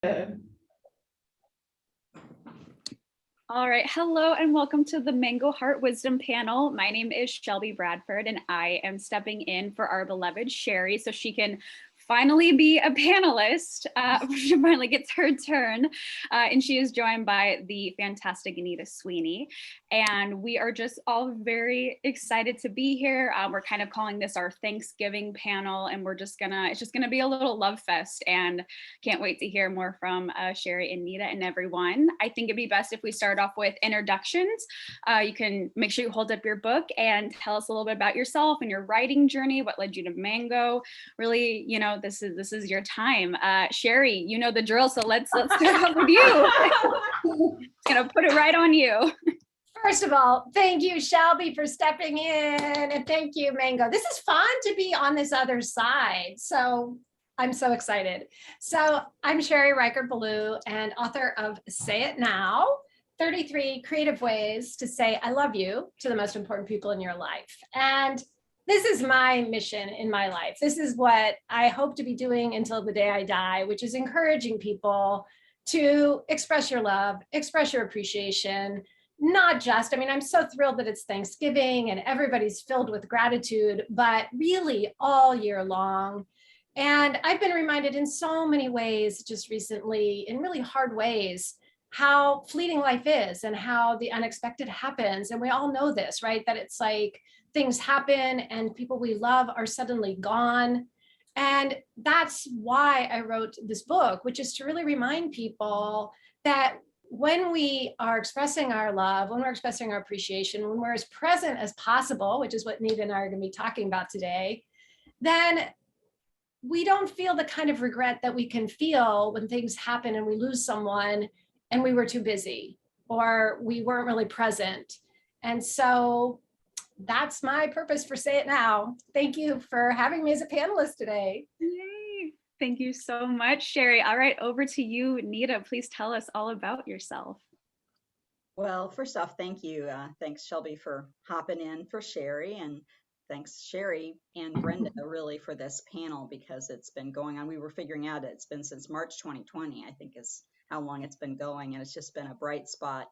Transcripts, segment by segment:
All right. Hello and welcome to the Mango Heart Wisdom panel. My name is Shelby Bradford and I am stepping in for our beloved Sherry so she can finally be a panelist. She finally gets her turn. And she is joined by the fantastic Nita Sweeney. And we are just all very excited to be here. We're kind of calling this our Thanksgiving panel, and it's just gonna be a little love fest, and can't wait to hear more from Sherry and Nita and everyone. I think it'd be best if we start off with introductions. You can make sure you hold up your book and tell us a little bit about yourself and your writing journey, what led you to Mango. Really, you know, this is your time. Sherry, you know the drill, so let's start off with you. Gonna put it right on you. First of all, thank you, Shelby, for stepping in, and thank you, Mango. This is fun to be on this other side, so I'm so excited. So I'm Sherry Reichert-Ballou and author of Say It Now, 33 Creative Ways to Say I Love You to the Most Important People in Your Life. And this is my mission in my life. This is what I hope to be doing until the day I die, which is encouraging people to express your love, express your appreciation. Not just, I mean, I'm so thrilled that it's Thanksgiving and everybody's filled with gratitude, but really all year long. And I've been reminded in so many ways just recently, in really hard ways, how fleeting life is and how the unexpected happens. And we all know this, right? That it's like things happen and people we love are suddenly gone. And that's why I wrote this book, which is to really remind people that when we are expressing our love, when we're expressing our appreciation, when we're as present as possible, which is what Nita and I are going to be talking about today, then we don't feel the kind of regret that we can feel when things happen and we lose someone and we were too busy or we weren't really present. And so that's my purpose for Say It Now. Thank you for having me as a panelist today. Yay. Thank you so much, Sherry. All right, over to you, Nita. Please tell us all about yourself. Well, first off, thank you. Thanks, Shelby, for hopping in for Sherry, and thanks, Sherry and Brenda, really, for this panel, because it's been going on. We were figuring out it's been since March 2020, I think is how long it's been going, and it's just been a bright spot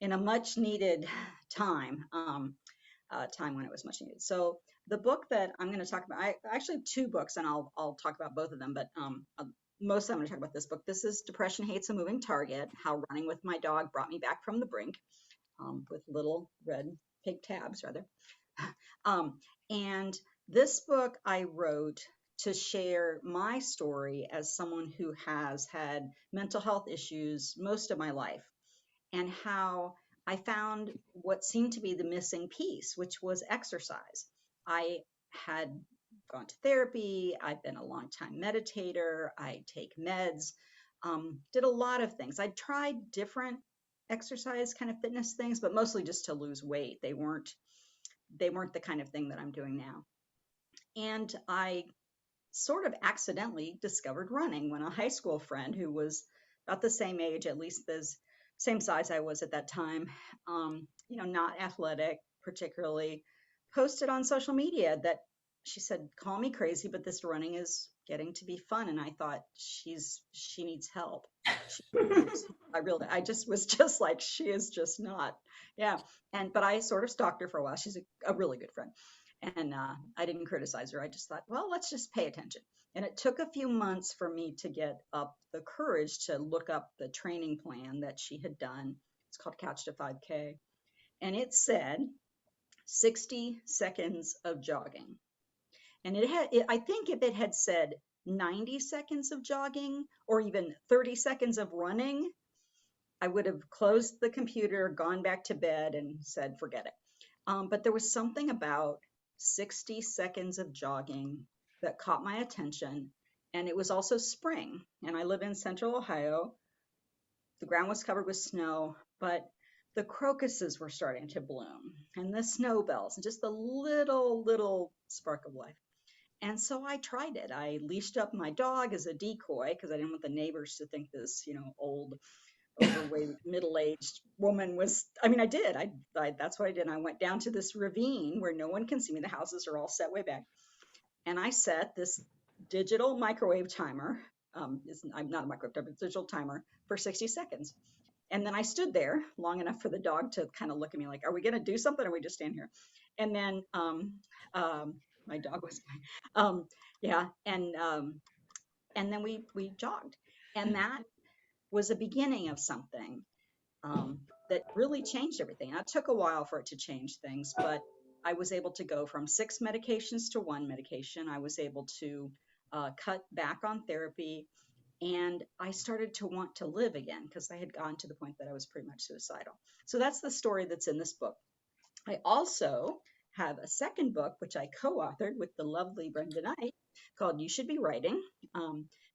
in a much needed time, time when it was much needed. So the book that I'm going to talk about, I actually have two books, and I'll talk about both of them, but mostly I'm going to talk about this book. This is Depression Hates a Moving Target, How Running with My Dog Brought Me Back from the Brink, with little red pink tabs, rather. And this book I wrote to share my story as someone who has had mental health issues most of my life, and how I found what seemed to be the missing piece, which was exercise. I had gone to therapy. I've been a long-time meditator. I take meds, did a lot of things. I tried different exercise kind of fitness things, but mostly just to lose weight. They weren't the kind of thing that I'm doing now. And I sort of accidentally discovered running when a high school friend who was about the same age, at least the same size I was at that time, not athletic particularly, posted on social media that she said, call me crazy, but this running is getting to be fun. And I thought, she needs help. I just was just like, she is just not. Yeah. But I sort of stalked her for a while. She's a really good friend. And I didn't criticize her. I just thought, well, let's just pay attention. And it took a few months for me to get up the courage to look up the training plan that she had done. It's called Couch to 5K. And it said 60 seconds of jogging. And I think if it had said 90 seconds of jogging or even 30 seconds of running, I would have closed the computer, gone back to bed and said, forget it. But there was something about 60 seconds of jogging that caught my attention. And it was also spring. And I live in central Ohio. The ground was covered with snow, but the crocuses were starting to bloom and the snowbells and just the little spark of life. And so I tried it. I leashed up my dog as a decoy because I didn't want the neighbors to think this, old, overweight, middle-aged woman was, I did. That's what I did. I went down to this ravine where no one can see me. The houses are all set way back. And I set this digital microwave timer I'm not a microwave, but it's a digital timer for 60 seconds. And then I stood there long enough for the dog to kind of look at me like, are we going to do something? Or are we just stand here? And then my dog was, yeah. And then we jogged. And that was a beginning of something that really changed everything. And it took a while for it to change things, but I was able to go from 6 medications to 1 medication. I was able to cut back on therapy, and I started to want to live again because I had gotten to the point that I was pretty much suicidal. So that's the story that's in this book. I also have a second book, which I co-authored with the lovely Brenda Knight, called You Should Be Writing.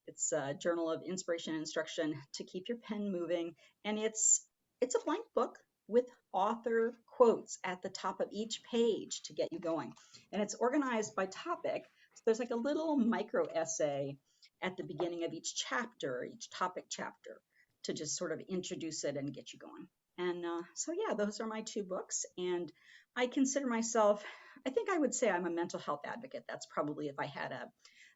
It's a journal of inspiration and instruction to keep your pen moving. And it's a blank book with author quotes at the top of each page to get you going. And it's organized by topic. So there's like a little micro essay at the beginning of each chapter, each topic chapter, to just sort of introduce it and get you going. And so, yeah, those are my 2 books. And I consider myself, I think I would say I'm a mental health advocate. That's probably if I had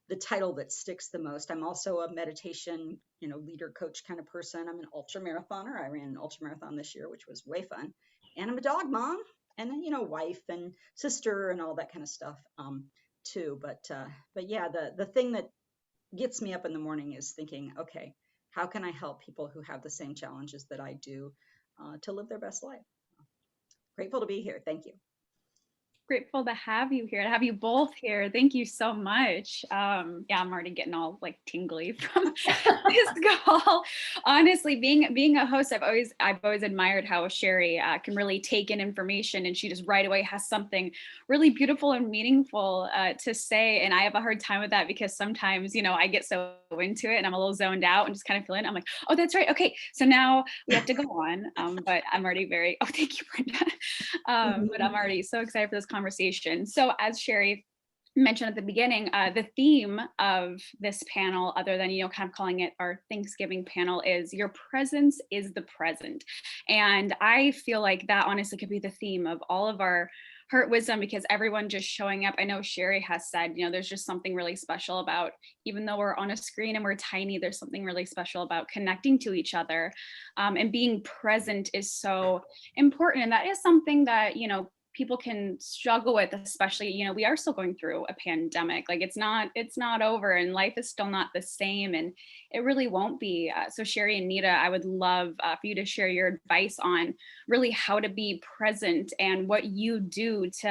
the title that sticks the most. I'm also a meditation, leader coach kind of person. I'm an ultramarathoner. I ran an ultramarathon this year, which was way fun. And I'm a dog mom and then, wife and sister and all that kind of stuff too. But yeah, the thing that gets me up in the morning is thinking, okay, how can I help people who have the same challenges that I do to live their best life? Grateful to be here. Thank you. Grateful to have you here, to have you both here. Thank you so much. Yeah, I'm already getting all like tingly from this call. Honestly, being a host, I've always admired how Sherry can really take in information, and she just right away has something really beautiful and meaningful to say. And I have a hard time with that because sometimes, I get so into it and I'm a little zoned out and just kind of feeling. I'm like, oh, that's right. Okay, so now we have to go on. But I'm already thank you, Brenda. But I'm already so excited for this conversation. So as Sherry mentioned at the beginning, the theme of this panel, other than, kind of calling it our Thanksgiving panel, is your presence is the present. And I feel like that honestly could be the theme of all of our Heart Wisdom, because everyone just showing up. I know Sherry has said, there's just something really special about, even though we're on a screen and we're tiny, there's something really special about connecting to each other. And being present is so important. And that is something that, people can struggle with, especially, we are still going through a pandemic. Like it's not over, and life is still not the same, and it really won't be. So Sherry and Nita, I would love for you to share your advice on really how to be present and what you do to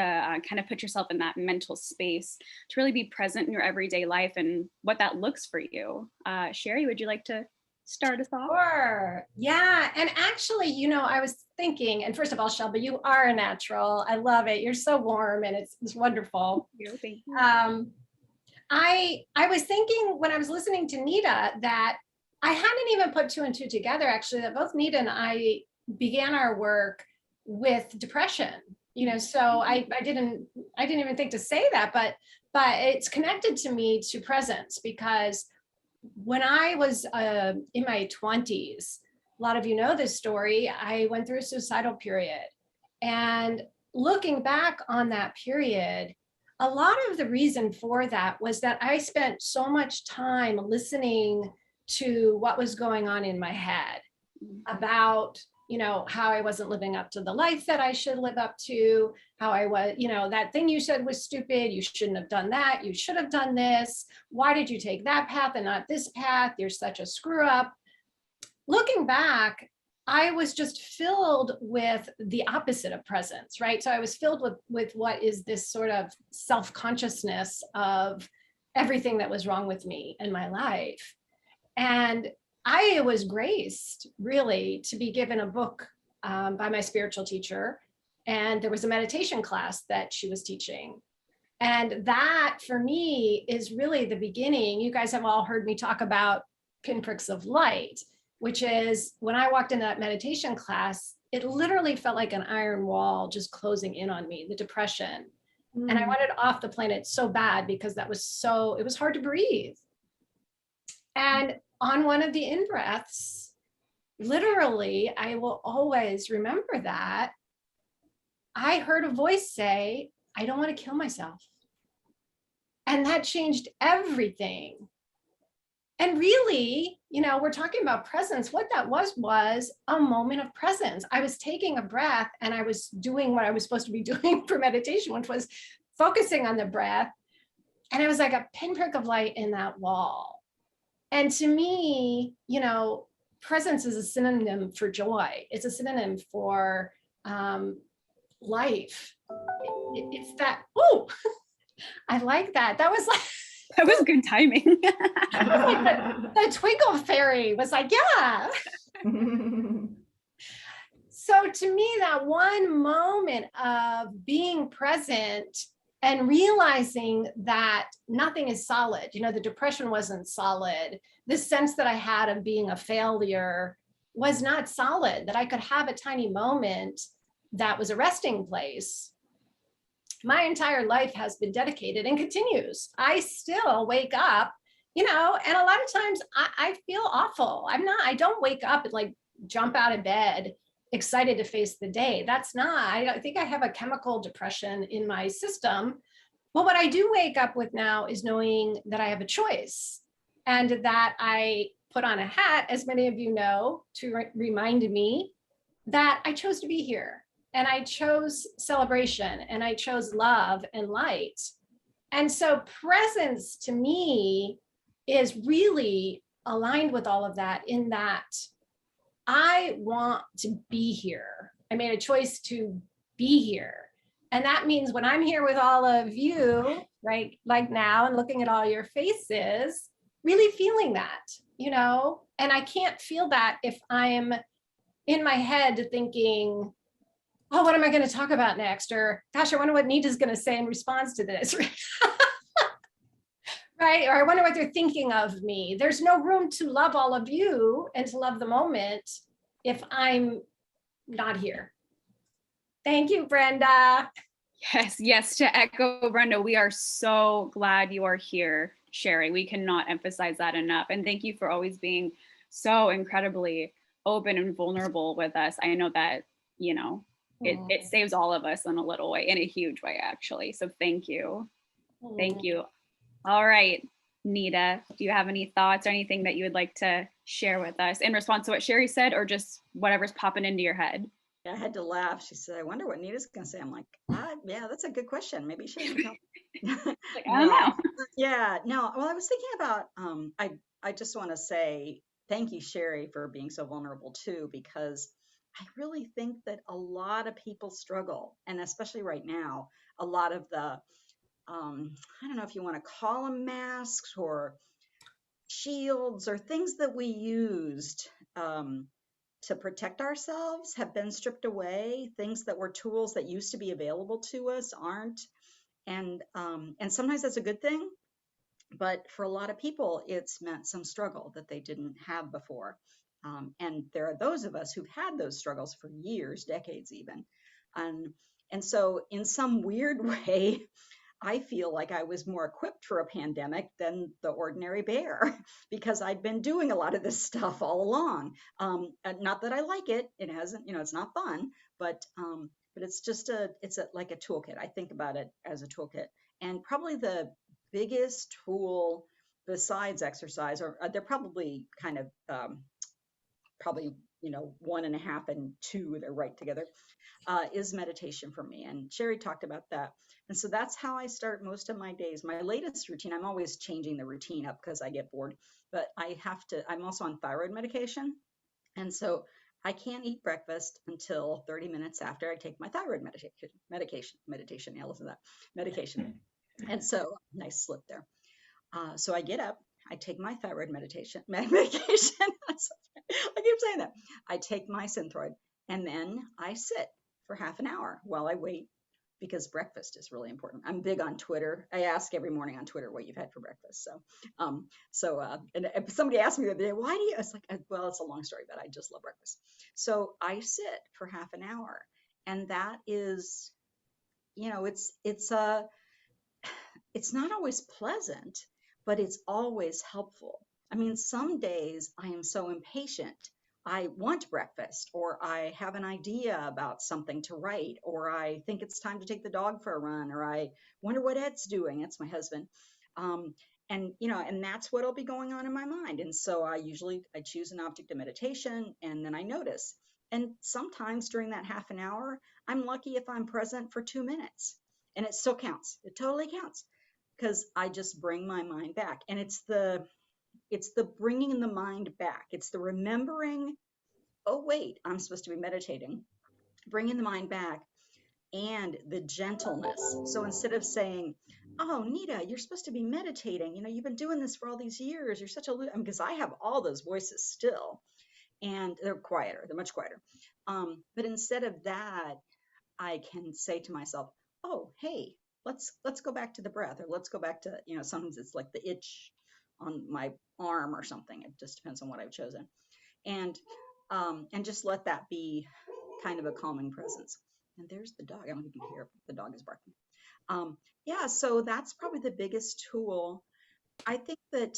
kind of put yourself in that mental space to really be present in your everyday life and what that looks for you. Sherry, would you like to start us off? Sure. Yeah. And actually, I was thinking, and first of all, Shelby, you are a natural. I love it. You're so warm and it's wonderful. Thank you. I was thinking when I was listening to Nita that I hadn't even put 2 and 2 together, actually, that both Nita and I began our work with depression. So I didn't even think to say that, but it's connected to me to presence, because when I was in my 20s, a lot of you know this story, I went through a suicidal period. And looking back on that period, a lot of the reason for that was that I spent so much time listening to what was going on in my head about, how I wasn't living up to the life that I should live up to, how I was, that thing you said was stupid. You shouldn't have done that. You should have done this. Why did you take that path and not this path? You're such a screw up. Looking back, I was just filled with the opposite of presence, right? So I was filled with what is this sort of self-consciousness of everything that was wrong with me in my life. And I was graced really to be given a book by my spiritual teacher. And there was a meditation class that she was teaching. And that for me is really the beginning. You guys have all heard me talk about pinpricks of light, which is when I walked into that meditation class, it literally felt like an iron wall just closing in on me, the depression. And I wanted off the planet so bad because it was hard to breathe. And on one of the in-breaths, literally, I will always remember that, I heard a voice say, I don't want to kill myself. And that changed everything. And really, we're talking about presence. What that was a moment of presence. I was taking a breath and I was doing what I was supposed to be doing for meditation, which was focusing on the breath. And it was like a pinprick of light in that wall. And to me, presence is a synonym for joy. It's a synonym for life. It's that, oh, I like that. That was like, that was good timing. the twinkle fairy was like, yeah. So to me, that one moment of being present and realizing that nothing is solid, the depression wasn't solid. This sense that I had of being a failure was not solid, that I could have a tiny moment that was a resting place. My entire life has been dedicated and continues. I still wake up, and a lot of times I feel awful. I don't wake up and like jump out of bed excited to face the day. That's not, I think I have a chemical depression in my system. But what I do wake up with now is knowing that I have a choice and that I put on a hat, as many of you know, to remind me that I chose to be here and I chose celebration and I chose love and light. And so presence to me is really aligned with all of that, in that I want to be here. I made a choice to be here. And that means when I'm here with all of you, right, like now, and looking at all your faces, really feeling that, and I can't feel that if I'm in my head thinking, oh, what am I going to talk about next? Or gosh, I wonder what Nita's going to say in response to this. Right? Or I wonder what they're thinking of me. There's no room to love all of you and to love the moment if I'm not here. Thank you, Brenda. Yes, to echo Brenda, we are so glad you are here, Sherry. We cannot emphasize that enough. And thank you for always being so incredibly open and vulnerable with us. I know that, it saves all of us in a little way, in a huge way, actually. So thank you. Thank you. All right, Nita, do you have any thoughts or anything that you would like to share with us in response to what Sherry said, or just whatever's popping into your head? Yeah, I had to laugh. She said, I wonder what Nita's going to say. I'm like, yeah, that's a good question. Maybe she should tell me. Like, I don't know. Yeah, no. Well, I was thinking about, I just want to say thank you, Sherry, for being so vulnerable too, because I really think that a lot of people struggle. And especially right now, a lot of the, I don't know if you want to call them masks or shields or things that we used to protect ourselves have been stripped away. Things that were tools that used to be available to us aren't, and sometimes that's a good thing. But for a lot of people, it's meant some struggle that they didn't have before. And there are those of us who've had those struggles for years, decades even. And so, in some weird way, I feel like I was more equipped for a pandemic than the ordinary bear because I'd been doing a lot of this stuff all along. Not that I like it; it hasn't, it's not fun, but it's just like a toolkit. I think about it as a toolkit, and probably the biggest tool besides exercise, or they're probably kind of probably one and a half and two, they're right together, is meditation for me. And Sherry talked about that. And so that's how I start most of my days. My latest routine, I'm always changing the routine up because I get bored, but I'm also on thyroid medication. And so I can't eat breakfast until 30 minutes after I take my thyroid medication. Yeah, listen to that, medication. And so, nice slip there. So I get up, I take my thyroid medication. I keep saying that. I take my Synthroid, and then I sit for half an hour while I wait, because breakfast is really important. I'm big on Twitter. I ask every morning on Twitter what you've had for breakfast. And if somebody asked me the other day, why do you? It's like, well, it's a long story, but I just love breakfast. So I sit for half an hour, and that is, it's not always pleasant, but it's always helpful. I mean, some days I am so impatient. I want breakfast, or I have an idea about something to write, or I think it's time to take the dog for a run, or I wonder what Ed's doing. That's my husband. and and that's what'll be going on in my mind. And so I choose an object of meditation, and then I notice. And sometimes during that half an hour, I'm lucky if I'm present for 2 minutes, and it still counts. It totally counts, because I just bring my mind back. And it's the bringing the mind back. It's the remembering, oh wait, I'm supposed to be meditating, bringing the mind back, and the gentleness. So instead of saying, "Oh, Nita, you're supposed to be meditating. You've been doing this for all these years. You're such a," because I have all those voices still, and they're quieter. They're much quieter. But instead of that, I can say to myself, "Oh, hey, let's go back to the breath," or let's go back to, sometimes it's like the itch on my arm or something. It just depends on what I've chosen, and just let that be kind of a calming presence. And there's the dog. I don't know if you can hear, the dog is barking. Yeah, so that's probably the biggest tool. I think that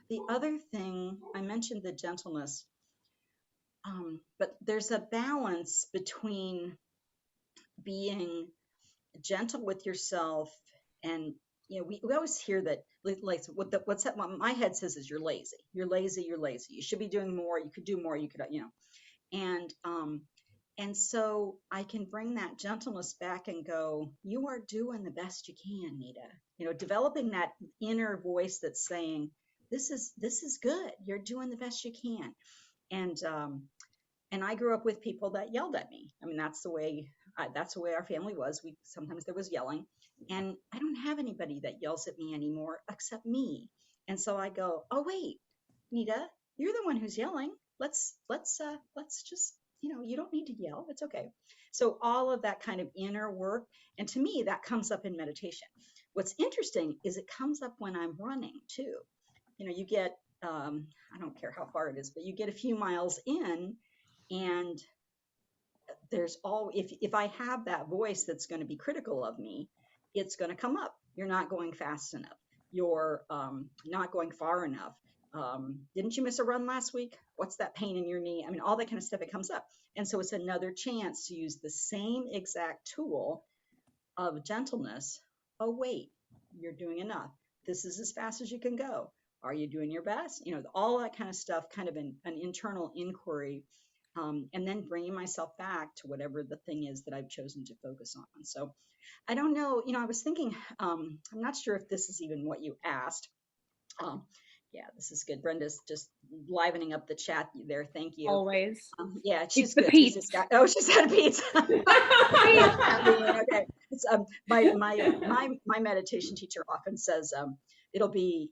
the other thing, I mentioned the gentleness, but there's a balance between being gentle with yourself, and we always hear that, like, what's that, what my head says is, you're lazy, you should be doing more, you could do more, you could, and so I can bring that gentleness back and go, you are doing the best you can, Nita. Developing that inner voice that's saying, this is good, you're doing the best you can. And I grew up with people that yelled at me. I mean, that's the way our family was. Sometimes there was yelling, and I don't have anybody that yells at me anymore except me. And so I go, oh wait, Nita, you're the one who's yelling. Let's just, you don't need to yell. It's okay. So all of that kind of inner work, and to me, that comes up in meditation. What's interesting is it comes up when I'm running too. You get, I don't care how far it is, but you get a few miles in, and there's if I have that voice that's going to be critical of me, it's going to come up. You're not going fast enough. You're not going far enough. Didn't you miss a run last week? What's that pain in your knee? I mean, all that kind of stuff, it comes up. And so it's another chance to use the same exact tool of gentleness. Oh, wait, you're doing enough. This is as fast as you can go. Are you doing your best? All that kind of stuff, kind of an internal inquiry. And then bringing myself back to whatever the thing is that I've chosen to focus on. So I don't know, I was thinking, I'm not sure if this is even what you asked. Yeah, this is good. Brenda's just livening up the chat there. Thank you. Always. Yeah, she's the good. Pizza. She's got a pizza. Okay. It's, my meditation teacher often says, it will be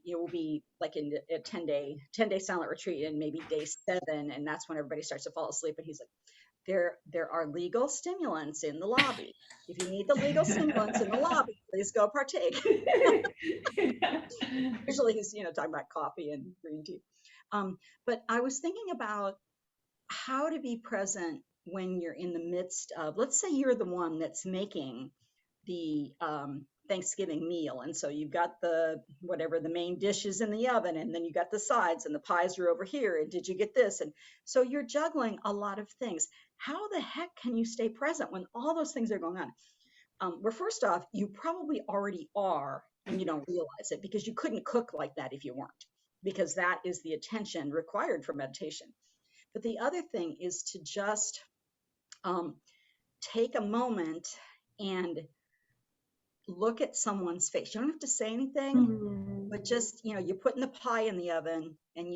like in a 10-day silent retreat, and maybe day 7, and that's when everybody starts to fall asleep. And he's like, there are legal stimulants in the lobby. If you need the legal stimulants in the lobby, please go partake. Usually he's talking about coffee and green tea. But I was thinking about how to be present when you're in the midst of, let's say you're the one that's making the Thanksgiving meal. And so you've got the main dishes in the oven, and then you got the sides, and the pies are over here. And did you get this? And so you're juggling a lot of things. How the heck can you stay present when all those things are going on? Well, first off, you probably already are, and you don't realize it, because you couldn't cook like that if you weren't, because that is the attention required for meditation. But the other thing is to just take a moment and look at someone's face. You don't have to say anything, but just, you're putting the pie in the oven, and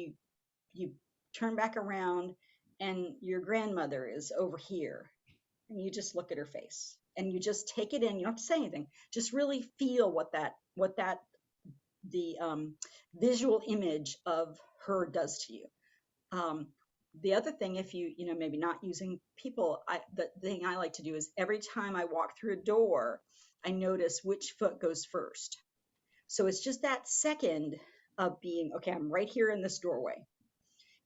you turn back around, and your grandmother is over here, and you just look at her face, and you just take it in. You don't have to say anything. Just really feel what the visual image of her does to you. The other thing, if you maybe not using people, the thing I like to do is, every time I walk through a door, I notice which foot goes first. So it's just that second of being, okay, I'm right here in this doorway.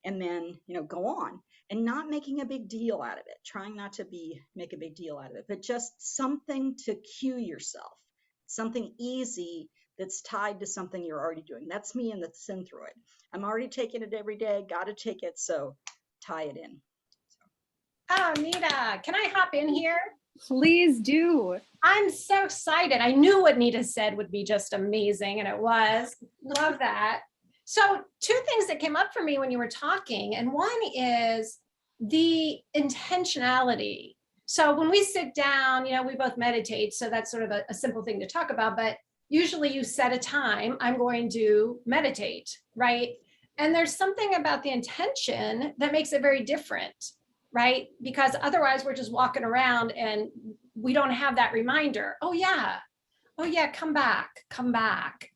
And then, go on, and not making a big deal out of it, trying not to make a big deal out of it, but just something to cue yourself, something easy that's tied to something you're already doing. That's me in the synthroid. I'm already taking it every day, got to take it, so tie it in. Oh, Nita, can I hop in here? Please do. I'm so excited. I knew what Nita said would be just amazing, and it was. Love that. So, two things that came up for me when you were talking, and one is the intentionality. So, when we sit down, we both meditate. So, that's sort of a simple thing to talk about. But usually, you set a time, I'm going to meditate, right? And there's something about the intention that makes it very different, right? Because otherwise, we're just walking around and we don't have that reminder. Oh yeah, come back, come back.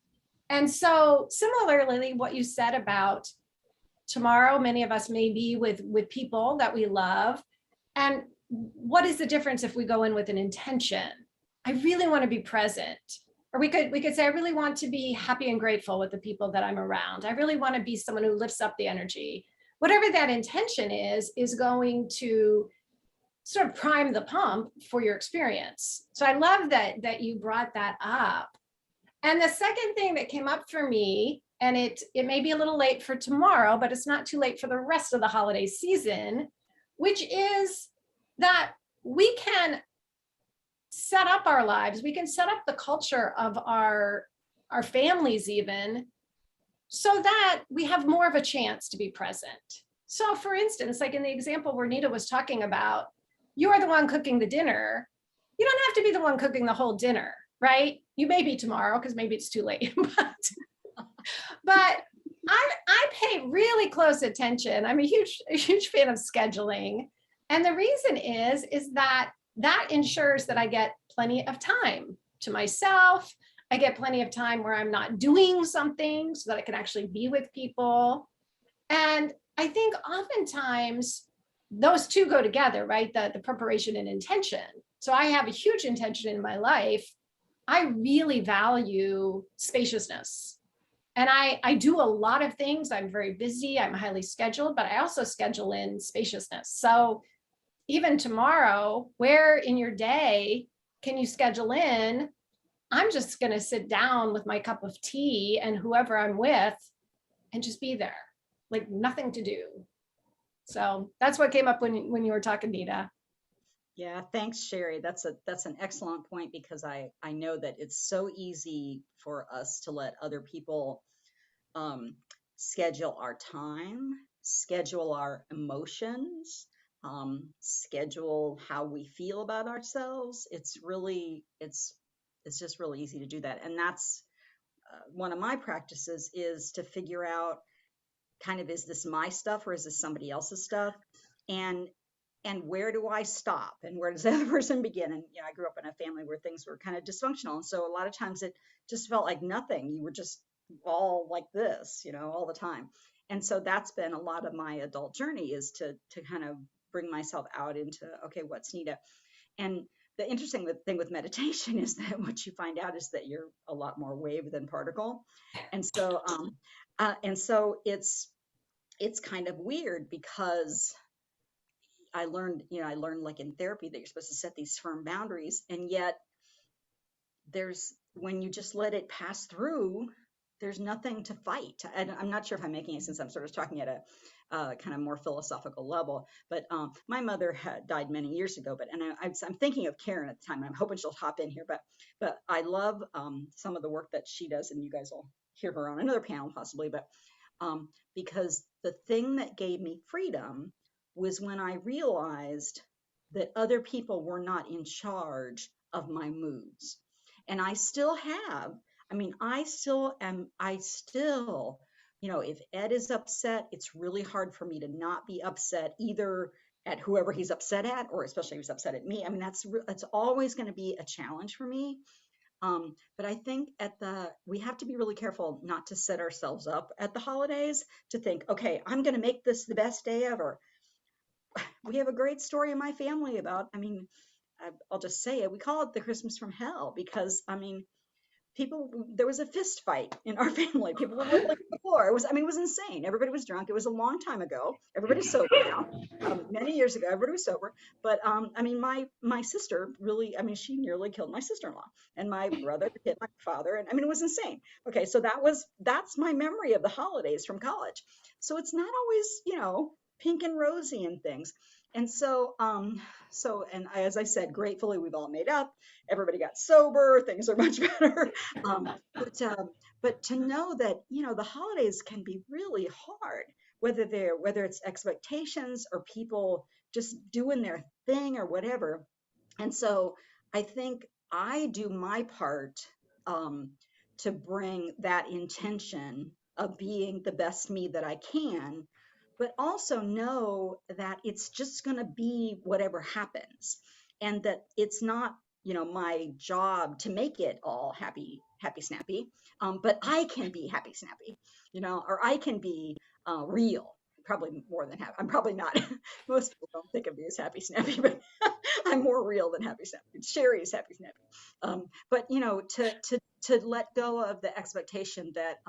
And so similarly, what you said about tomorrow, many of us may be with people that we love. And what is the difference if we go in with an intention? I really want to be present. Or we could say, I really want to be happy and grateful with the people that I'm around. I really want to be someone who lifts up the energy. Whatever that intention is going to sort of prime the pump for your experience. So I love that you brought that up. And the second thing that came up for me, and it may be a little late for tomorrow, but it's not too late for the rest of the holiday season, which is that we can set up our lives, we can set up the culture of our families even, so that we have more of a chance to be present. So for instance, like in the example where Nita was talking about, you're the one cooking the dinner. You don't have to be the one cooking the whole dinner, right? You may be tomorrow because maybe it's too late, but I pay really close attention. I'm a huge fan of scheduling. And the reason is that ensures that I get plenty of time to myself. I get plenty of time where I'm not doing something so that I can actually be with people. And I think oftentimes those two go together, right? The preparation and intention. So I have a huge intention in my life. I really value spaciousness. And I do a lot of things. I'm very busy. I'm highly scheduled, but I also schedule in spaciousness. So even tomorrow, where in your day can you schedule in? I'm just going to sit down with my cup of tea and whoever I'm with and just be there, like nothing to do. So that's what came up when you were talking, Nita. Yeah, thanks, Sherry. That's an excellent point because I know that it's so easy for us to let other people um, schedule our time, schedule our emotions, schedule how we feel about ourselves. It's just really easy to do that, and that's one of my practices is to figure out kind of, is this my stuff or is this somebody else's stuff, and where do I stop and where does the other person begin? And I grew up in a family where things were kind of dysfunctional, and so a lot of times it just felt like nothing. You were just all like this, all the time. And so that's been a lot of my adult journey, is to kind of bring myself out into, okay, what's Nita? And the interesting thing with meditation is that what you find out is that you're a lot more wave than particle. And so it's kind of weird because I learned like in therapy that you're supposed to set these firm boundaries, and yet when you just let it pass through, there's nothing to fight. And I'm not sure if I'm making it, since I'm sort of talking at a kind of more philosophical level, but my mother had died many years ago, I'm thinking of Karen at the time, and I'm hoping she'll hop in here, but I love some of the work that she does, and you guys will hear her on another panel possibly, but because the thing that gave me freedom was when I realized that other people were not in charge of my moods. And I still have, I still am, if Ed is upset, it's really hard for me to not be upset either at whoever he's upset at, or especially if he's upset at me. That's always going to be a challenge for me. But I think we have to be really careful not to set ourselves up at the holidays to think, okay, I'm going to make this the best day ever. We have a great story in my family about, I'll just say it. We call it the Christmas from hell because, there was a fist fight in our family. People were rolling on the floor. It was insane. Everybody was drunk. It was a long time ago. Everybody's sober now. Many years ago, everybody was sober. But my sister really, she nearly killed my sister-in-law, and my brother hit my father, and it was insane. Okay, so that's my memory of the holidays from college. So it's not always, pink and rosy and things. And so, as I said, gratefully, we've all made up. Everybody got sober. Things are much better. Um, but to know that, the holidays can be really hard, whether it's expectations or people just doing their thing or whatever. And so I think I do my part, um, to bring that intention of being the best me that I can, but also know that it's just going to be whatever happens, and that it's not, my job to make it all happy, happy, snappy. But I can be happy, snappy, or I can be real. Probably more than happy. I'm probably not. Most people don't think of me as happy, snappy, but I'm more real than happy, snappy. Sherry is happy, snappy. But to let go of the expectation that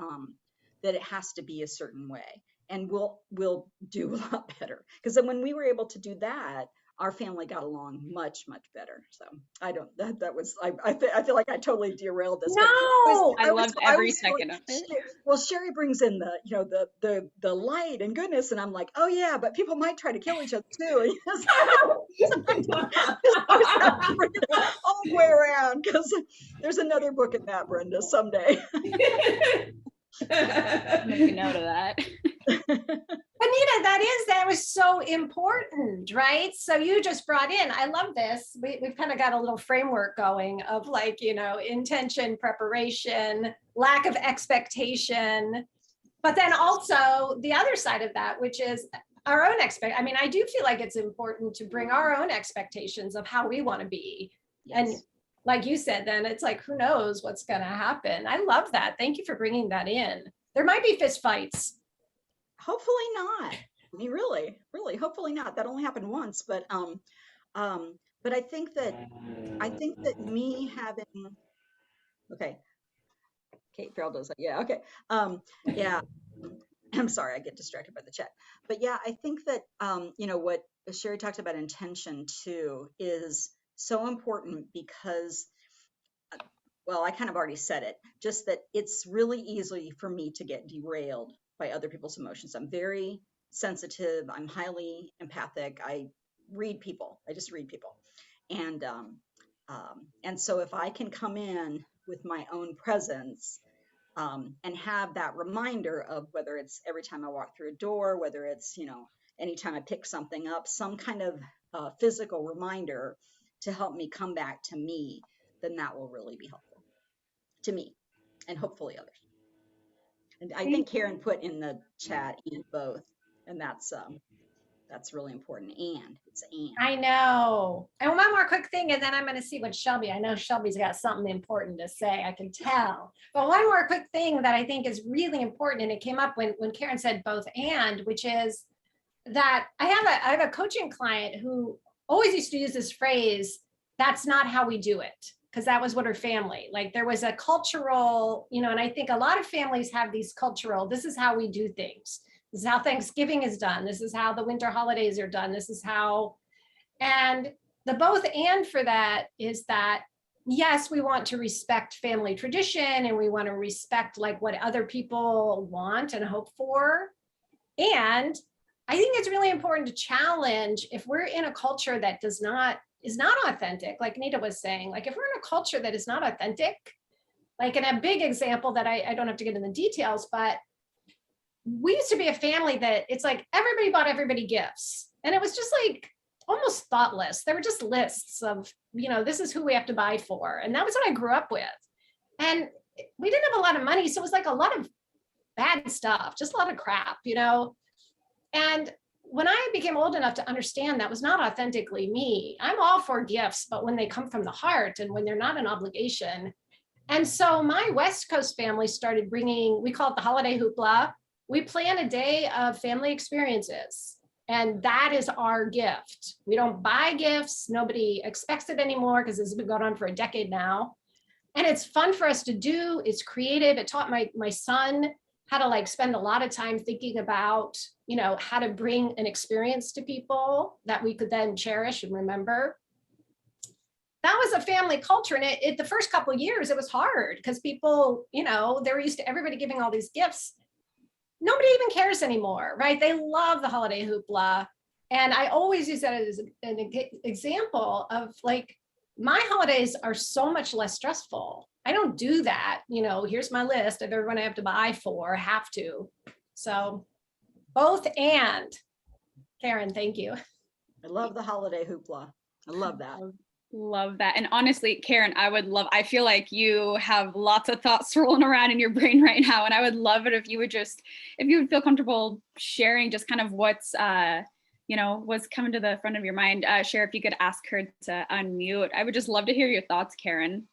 it has to be a certain way, and we'll do a lot better. Because then when we were able to do that, our family got along much, much better. So I don't, that was, I feel like I totally derailed this. But No, I loved every second of it. well, Sherry brings in the light and goodness, and I'm like, oh yeah, but people might try to kill each other too. I was having to bring it all the way around, because there's another book in that, Brenda, someday. Make a note of that. Anita, that was so important, right? So you just brought in, I love this. We've kind of got a little framework going of intention, preparation, lack of expectation, but then also the other side of that, which is our own I mean, I do feel like it's important to bring our own expectations of how we want to be. Yes. And like you said, then it's like, who knows what's going to happen. I love that. Thank you for bringing that in. There might be fist fights. Hopefully not. I mean, really, hopefully not. That only happened once, but I think that me having, okay, Kate Farrell does that. Yeah, okay. Yeah. I'm sorry, I get distracted by the chat. But yeah, I think that what Sherry talked about, intention too, is so important, because well, I kind of already said it, just that it's really easy for me to get derailed by other people's emotions. I'm very sensitive. I'm highly empathic. I just read people. And so if I can come in with my own presence, and have that reminder of, whether it's every time I walk through a door, whether it's, anytime I pick something up, some kind of physical reminder to help me come back to me, then that will really be helpful to me and hopefully others. And I think Karen put in the chat and both, and that's really important. And it's and. I know. And one more quick thing, and then I'm going to see what I know Shelby's got something important to say, I can tell. But one more quick thing that I think is really important, and it came up when Karen said both and, which is that I have a coaching client who always used to use this phrase, that's not how we do it. Because that was what her family, like there was a cultural, and I think a lot of families have these cultural, this is how we do things. This is how Thanksgiving is done. This is how the winter holidays are done. This is how, and the both and for that is that, yes, we want to respect family tradition, and we want to respect like what other people want and hope for. And I think it's really important to challenge if we're in a culture that is not authentic, like Nita was saying, like if we're in a culture that is not authentic, like in a big example that I don't have to get in the details, but we used to be a family that it's like everybody bought everybody gifts, and it was just like almost thoughtless. There were just lists of, this is who we have to buy for. And that was what I grew up with. And we didn't have a lot of money. So it was like a lot of bad stuff, just a lot of crap, And when I became old enough to understand that was not authentically me, I'm all for gifts, but when they come from the heart and when they're not an obligation. And so my West Coast family started bringing, we call it the holiday hoopla. We plan a day of family experiences, and that is our gift. We don't buy gifts. Nobody expects it anymore because this has been going on for a decade now. And it's fun for us to do. It's creative. It taught my son how to like spend a lot of time thinking about, how to bring an experience to people that we could then cherish and remember. That was a family culture. And it the first couple of years, it was hard because people, they were used to everybody giving all these gifts. nobody even cares anymore, right? They love the holiday hoopla. And I always use that as an example of like, my holidays are so much less stressful. I don't do that. Here's my list of everyone I have to buy for, have to. So both and. Karen, thank you. I love the holiday hoopla. I love that. Love that. And honestly, Karen, I feel like you have lots of thoughts swirling around in your brain right now. And I would love it if you would feel comfortable sharing just kind of what's coming to the front of your mind. Share, if you could ask her to unmute. I would just love to hear your thoughts, Karen.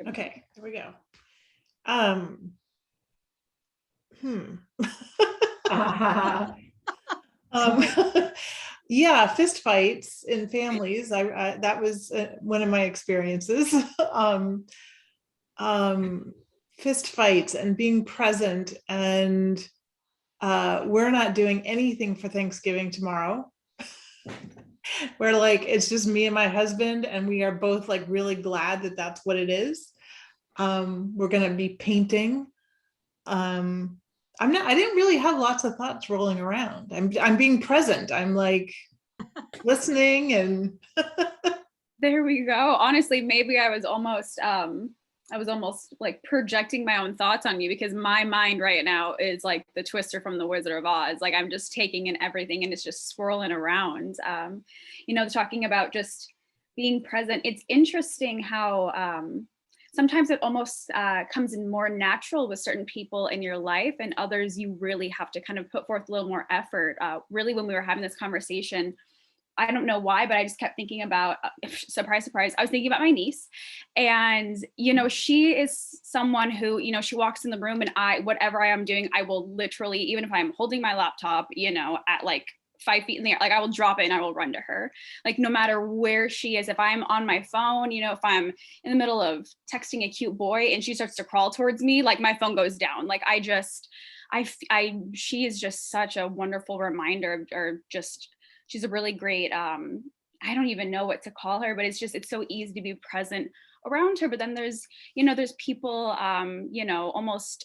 Okay, here we go. Yeah, fist fights in families. I that was one of my experiences. Fist fights and being present, and we're not doing anything for Thanksgiving tomorrow. We're like, it's just me and my husband, and we are both like really glad that that's what it is. We're gonna be painting. I didn't really have lots of thoughts rolling around. I'm being present. I'm like listening, and there we go. Honestly, maybe I was almost like projecting my own thoughts on you, because my mind right now is like the Twister from the Wizard of Oz. Like I'm just taking in everything and it's just swirling around. Talking about just being present. It's interesting how sometimes it almost comes in more natural with certain people in your life, and others you really have to kind of put forth a little more effort. Really, when we were having this conversation, I don't know why, but I just kept thinking about, surprise, surprise, I was thinking about my niece. And, she is someone who, she walks in the room and whatever I am doing, I will literally, even if I'm holding my laptop, at like 5 feet in the air, like I will drop it and I will run to her. Like no matter where she is, if I'm on my phone, if I'm in the middle of texting a cute boy and she starts to crawl towards me, like my phone goes down. Like she is just such a wonderful reminder, or just, she's a really great, I don't even know what to call her, but it's so easy to be present around her. But then there's people, almost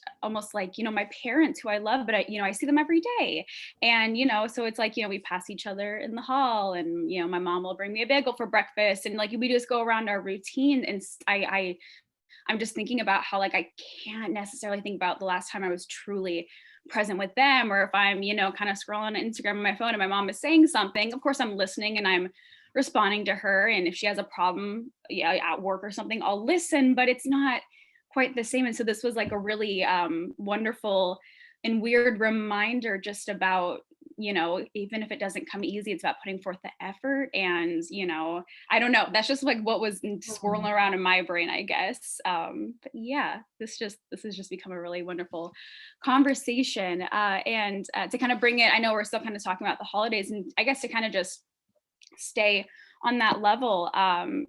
like, my parents who I love, but I see them every day. And, so it's like, we pass each other in the hall, and, my mom will bring me a bagel for breakfast, and like, we just go around our routine. And I'm just thinking about how like, I can't necessarily think about the last time I was truly present with them, or if I'm, kind of scrolling on Instagram on my phone and my mom is saying something, of course I'm listening and I'm responding to her. And if she has a problem, at work or something, I'll listen, but it's not quite the same. And so this was like a really wonderful and weird reminder just about, even if it doesn't come easy, it's about putting forth the effort. And, I don't know, that's just like what was swirling around in my brain, I guess. But yeah, this has just become a really wonderful conversation. And to kind of bring it, I know we're still kind of talking about the holidays, and I guess to kind of just stay on that level,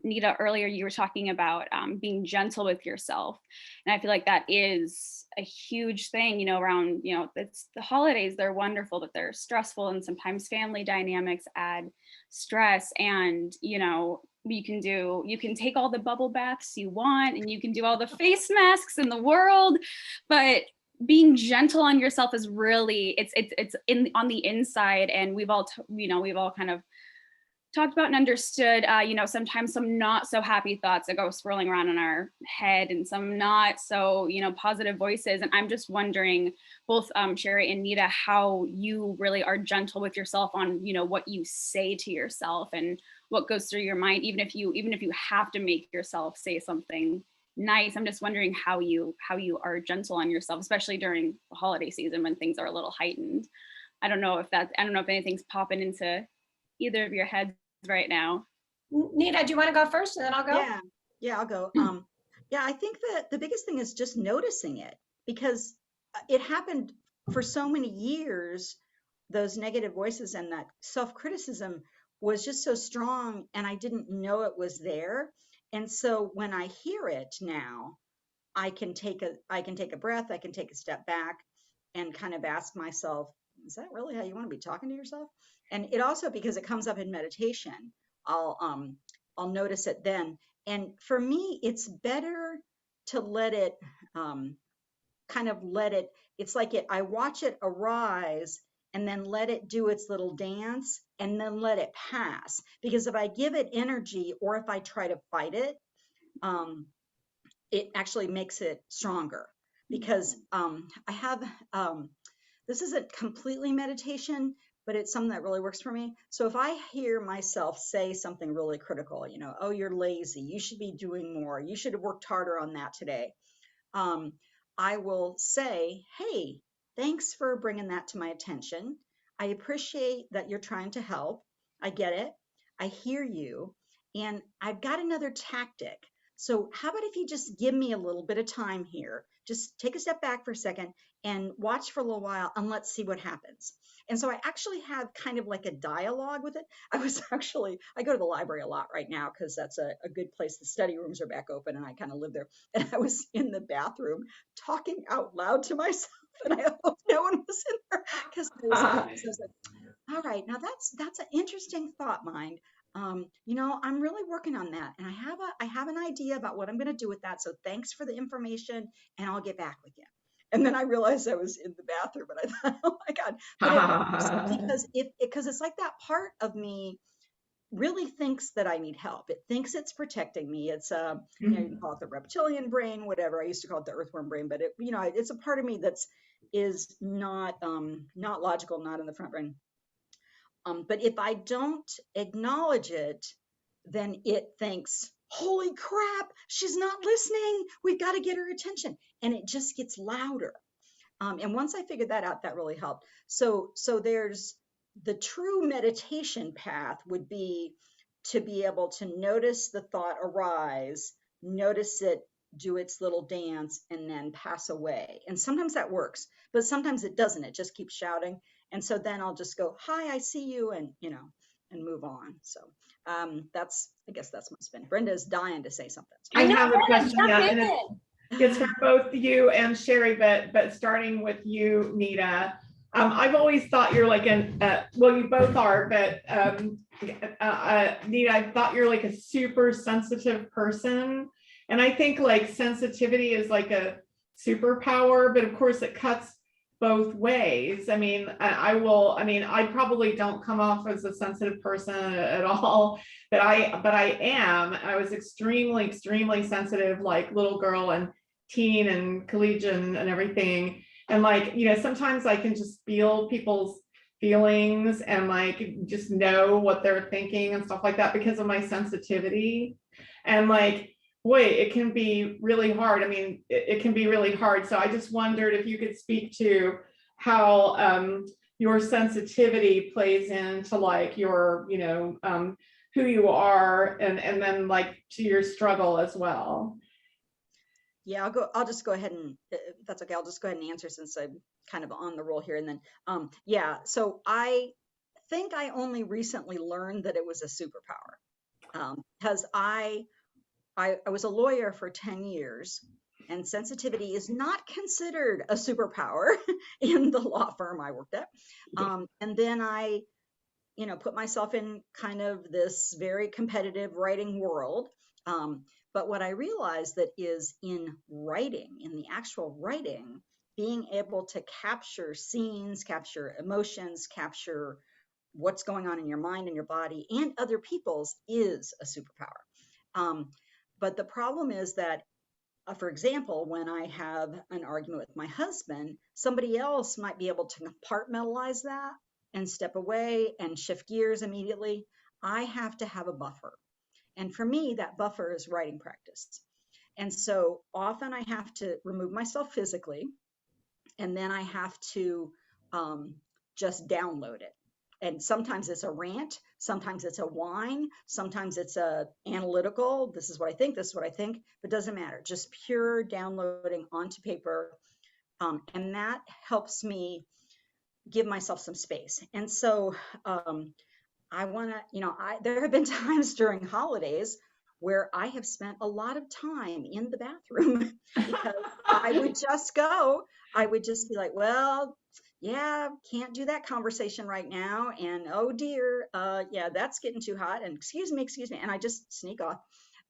Nita, earlier you were talking about being gentle with yourself. And I feel like that is a huge thing, around, it's the holidays, they're wonderful, but they're stressful. And sometimes family dynamics add stress. And, you can take all the bubble baths you want, and you can do all the face masks in the world, but being gentle on yourself is really, it's on the inside. And we've all kind of talked about and understood, sometimes some not so happy thoughts that go swirling around in our head, and some not so, positive voices. And I'm just wondering, both Sherry and Nita, how you really are gentle with yourself on, what you say to yourself and what goes through your mind, even if you have to make yourself say something nice. I'm just wondering how you are gentle on yourself, especially during the holiday season when things are a little heightened. I don't know if anything's popping into either of your heads right now. Nita, do you want to go first and then I'll go? Yeah, I'll go. I think that the biggest thing is just noticing it, because it happened for so many years. Those negative voices and that self-criticism was just so strong, and I didn't know it was there. And so when I hear it now, I can take a breath, I can take a step back and kind of ask myself, is that really how you want to be talking to yourself? And it also, because it comes up in meditation, I'll notice it then. And for me, it's better to let it kind of let it, it's like I watch it arise and then let it do its little dance and then let it pass. Because if I give it energy or if I try to fight it actually makes it stronger. Because I have, this isn't completely meditation, but it's something that really works for me. So if I hear myself say something really critical, oh, you're lazy, you should be doing more, you should have worked harder on that today. I will say, hey, thanks for bringing that to my attention. I appreciate that you're trying to help. I get it. I hear you. And I've got another tactic. So how about if you just give me a little bit of time here? Just take a step back for a second and watch for a little while and let's see what happens. And so I actually have kind of like a dialogue with it. I go to the library a lot right now because that's a good place. The study rooms are back open and I kind of live there. And I was in the bathroom talking out loud to myself and I hope no one was in there because I was like, all right, now that's an interesting thought, mind. I'm really working on that and I have an idea about what I'm going to do with that. So thanks for the information and I'll get back with you. And then I realized I was in the bathroom and I thought, oh my God, but it works because it's like that part of me really thinks that I need help. It thinks it's protecting me. It's you can call it the reptilian brain, whatever. I used to call it the earthworm brain, but it's a part of me is not logical, not in the front brain. But if I don't acknowledge it, then it thinks, holy crap, she's not listening. We've got to get her attention. And it just gets louder. And once I figured that out, that really helped. So there's the true meditation path would be to be able to notice the thought arise, notice it do its little dance, and then pass away. And sometimes that works, but sometimes it doesn't. It just keeps shouting. And so then I'll just go, hi, I see you, and move on. So I guess that's my spin. Brenda's dying to say something. I have a question. Jump Yeah, in. and it's for both you and Sherry, but starting with you, Nita. I've always thought you're like well, you both are, but Nita, I thought you're like a super sensitive person. And I think like sensitivity is like a superpower, but of course it cuts both ways. I mean, I probably don't come off as a sensitive person at all, but I am. I was extremely, extremely sensitive, like little girl and teen and collegiate and everything. And like, sometimes I can just feel people's feelings and like just know what they're thinking and stuff like that because of my sensitivity. And like, boy, it can be really hard. I mean, it can be really hard. So I just wondered if you could speak to how your sensitivity plays into like your, who you are and then like to your struggle as well. Yeah, I'll just go ahead and if that's okay. I'll just go ahead and answer since I'm kind of on the roll here. And then, so I think I only recently learned that it was a superpower because I was a lawyer for 10 years and sensitivity is not considered a superpower in the law firm I worked at. And then I, put myself in kind of this very competitive writing world. But what I realized that is in writing, in the actual writing, being able to capture scenes, capture emotions, capture what's going on in your mind and your body and other people's is a superpower. But the problem is that, for example, when I have an argument with my husband, somebody else might be able to compartmentalize that and step away and shift gears immediately. I have to have a buffer. And for me, that buffer is writing practice. And so often I have to remove myself physically, and then I have to just download it. And sometimes it's a rant, sometimes it's a whine, sometimes it's a analytical, this is what I think, but it doesn't matter. Just pure downloading onto paper. And that helps me give myself some space. And so I want to, there have been times during holidays where I have spent a lot of time in the bathroom because I would just be like, well, yeah, can't do that conversation right now. And oh dear, yeah, that's getting too hot. And excuse me. And I just sneak off.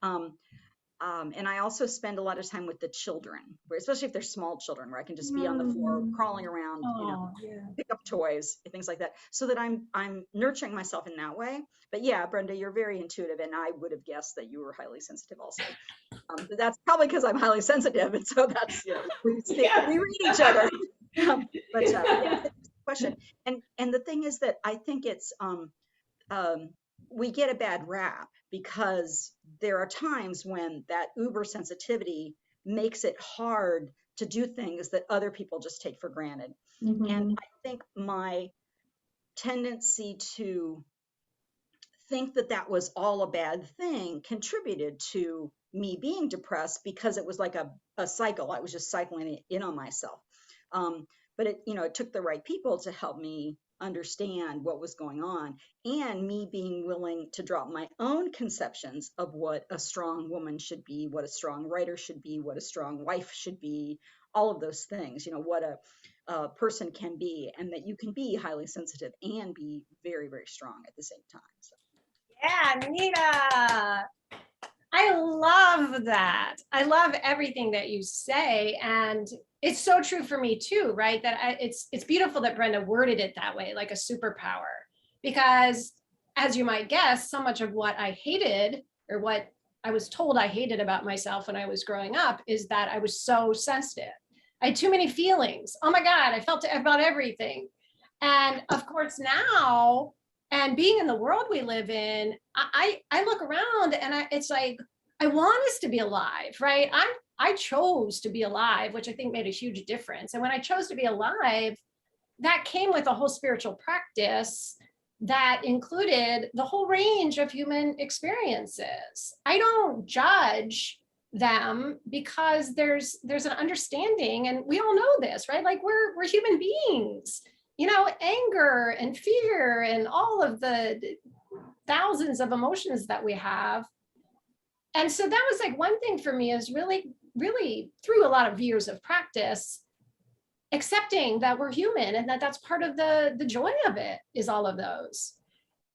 And I also spend a lot of time with the children, especially if they're small children, where I can just be on the floor, crawling around, pick up toys, things like that, so that I'm nurturing myself in that way. But yeah, Brenda, you're very intuitive, and I would have guessed that you were highly sensitive also. But that's probably because I'm highly sensitive, and so that's we read each other. But yeah, question. And the thing is that I think it's we get a bad rap because there are times when that uber sensitivity makes it hard to do things that other people just take for granted. And I think my tendency to think that that was all a bad thing contributed to me being depressed, because it was like a cycle. I was just cycling it in on myself. But it took the right people to help me understand what was going on, and me being willing to drop my own conceptions of what a strong woman should be, what a strong writer should be, what a strong wife should be, all of those things, what a person can be, and that you can be highly sensitive and be very, very strong at the same time. So. Yeah, Nita. I love that. I love everything that you say. And it's so true for me too, right? That it's beautiful that Brenda worded it that way, like a superpower, because as you might guess, so much of what I hated, or what I was told I hated about myself when I was growing up, is that I was so sensitive. I had too many feelings. Oh my God, I felt about everything. And of course now, and being in the world we live in, I look around and it's like, I want us to be alive, right? I chose to be alive, which I think made a huge difference. And when I chose to be alive, that came with a whole spiritual practice that included the whole range of human experiences. I don't judge them because there's an understanding, and we all know this, right? Like we're human beings. Anger and fear and all of the thousands of emotions that we have. And so that was like one thing for me, is really, really through a lot of years of practice, accepting that we're human and that that's part of the joy of it, is all of those.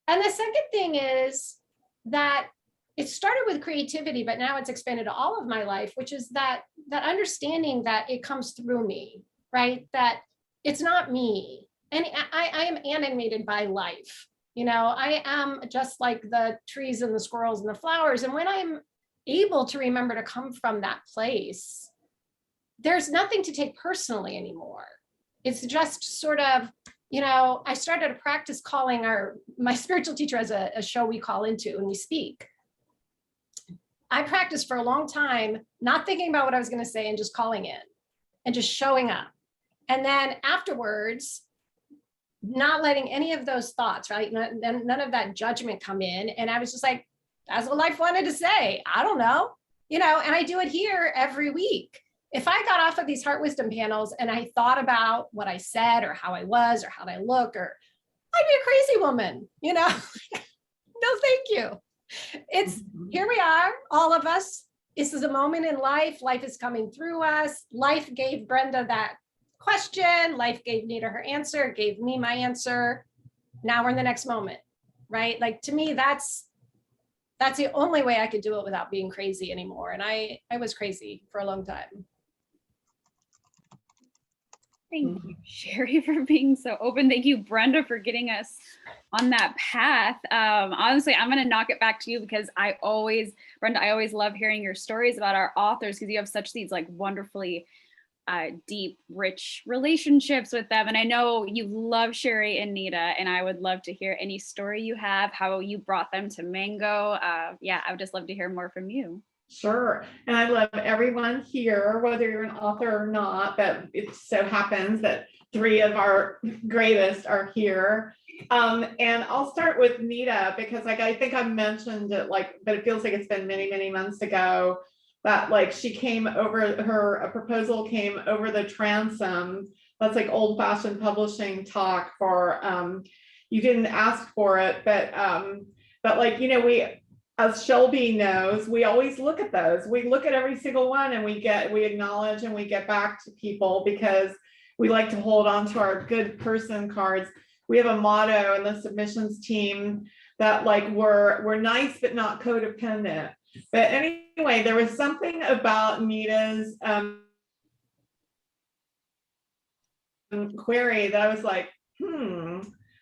And the second thing is that it started with creativity, but now it's expanded to all of my life, which is that understanding that it comes through me, right? That it's not me. And I am animated by life. I am just like the trees and the squirrels and the flowers. And when I'm able to remember to come from that place, there's nothing to take personally anymore. It's just sort of, I started to practice calling my spiritual teacher has a show we call into and we speak. I practiced for a long time, not thinking about what I was going to say and just calling in and just showing up. And then afterwards, not letting any of those thoughts, right? None of that judgment come in. And I was just like, that's what life wanted to say. I don't know, and I do it here every week. If I got off of these heart wisdom panels and I thought about what I said or how I was or how I look, or I'd be a crazy woman, no, thank you. It's here we are, all of us. This is a moment in life. Life is coming through us. Life gave Brenda that question. Life gave Nita her answer, gave me my answer. Now we're in the next moment, right? Like, to me, that's the only way I could do it without being crazy anymore. And I was crazy for a long time. Thank you, Sherry, for being so open. Thank you, Brenda, for getting us on that path. Honestly, I'm going to knock it back to you because Brenda, I always love hearing your stories about our authors, because you have such these like wonderfully deep, rich relationships with them. And I know you love Sherry and Nita, and I would love to hear any story you have, how you brought them to Mango. Yeah, I would just love to hear more from you. Sure. And I love everyone here, whether you're an author or not, but it so happens that 3 of our greatest are here. And I'll start with Nita, because I think I mentioned it, but it feels like it's been many, many months ago, that she came over, a proposal came over the transom. That's like old fashioned publishing talk for, you didn't ask for it, but we, as Shelby knows, we always look at those. We look at every single one and we acknowledge and we get back to people, because we like to hold on to our good person cards. We have a motto in the submissions team that we're nice, but not codependent. But anyway, there was something about Nita's query that I was like,